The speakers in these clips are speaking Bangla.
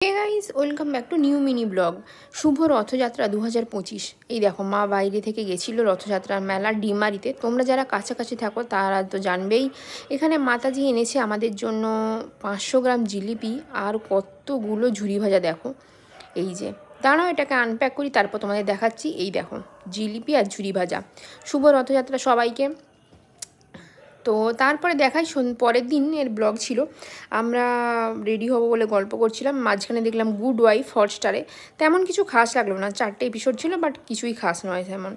Hey guys, welcome back to new mini blog. শুভ রথযাত্রা 2025। এই দেখো, মা বাইরে থেকে গেছিলো রথযাত্রার মেলা ডিমারিতে। তোমরা যারা কাছাকাছি থাকো তারা তো জানবেই। এখানে মাতাজি এনেছে আমাদের জন্য 500 গ্রাম জিলিপি আর কতগুলো ঝুরি ভাজা। দেখো এই যে, দাঁড়াও এটাকে আনপ্যাক করি, তারপর তোমাদের দেখাচ্ছি। এই দেখো, জিলিপি আর ঝুরি ভাজা। শুভ রথযাত্রা সবাইকে। তো তারপরে দেখাই পরের দিনের ব্লগ ছিল। আমরা রেডি হব বলে গল্প করছিলাম, মাঝখানে দেখলাম গুড ওয়াইফ হটস্টারে। তেমন কিছু খাস লাগলো না, 4টে এপিসোড ছিল, বাট কিছুই খাস নয় তেমন।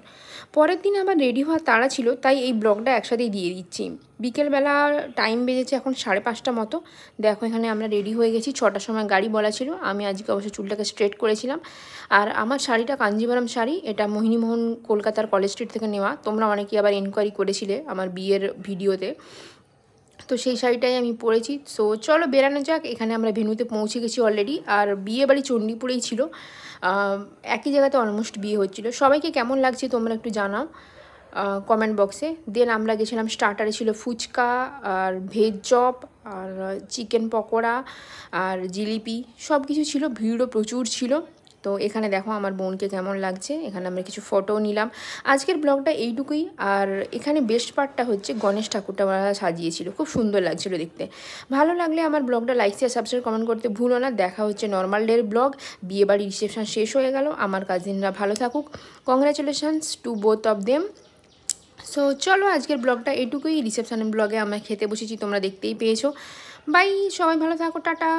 পরের দিন আবার রেডি হওয়ার তাড়া ছিল, তাই এই ব্লগটা একসাথেই দিয়ে দিচ্ছি। বিকেলবেলা টাইম বেজেছে এখন 5:30 মতো। দেখো এখানে আমরা রেডি হয়ে গেছি, 6টার সময় গাড়ি বলা ছিল। আমি আজকে অবশ্য চুলটাকে স্ট্রেট করেছিলাম। আর আমার শাড়িটা কাঞ্জিভারাম শাড়ি, এটা মোহিনীমোহন কলকাতার কলেজ স্ট্রিট থেকে নেওয়া। তোমরা অনেকেই আবার এনকোয়ারি করেছিলে আমার বিয়ের ভিডিওতে, তো সেই শাড়িটাই আমি পরেছি। সো চলো বেরানো যাক। এখানে আমরা ভেন্যুতে পৌঁছে গেছি অলরেডি। আর বিয়ে বাড়ি চণ্ডীপুরেই ছিল, একই জায়গাতে অলমোস্ট বিয়ে হচ্ছিলো। সবাইকে কেমন লাগছে তোমরা একটু জানাও কমেন্ট বক্সে। দেন আমরা গেছিলাম, স্টার্টারে ছিল ফুচকা আর ভেজ চপ আর চিকেন পকোড়া আর জিলিপি, সব কিছু ছিল। ভিড়ও প্রচুর ছিল। তো এখানে দেখো আমার বোনকে কেমন লাগছে। এখানে আমরা কিছু ফটোও নিলাম। আজকের ব্লগটা এইটুকুই। আর এখানে বেস্ট পার্টটা হচ্ছে গণেশ ঠাকুরটা সাজিয়েছিল, খুব সুন্দর লাগছিল দেখতে। ভালো লাগলে আমার ব্লগটা লাইক শেয়ার সাবস্ক্রাইব কমেন্ট করতে ভুলো না। দেখা হচ্ছে নর্মাল ডের ব্লগ। বিয়েবাড়ির রিসেপশন শেষ হয়ে গেল, আমার কাজিনরা ভালো থাকুক। Congratulations to both of them. So চলো আজকের ব্লগটা এইটুকুই। রিসেপশনের ব্লগে আমরা খেতে বসেছি, তোমরা দেখতেই পেয়েছো। বাই, সবাই ভালো থাকো, টাটা।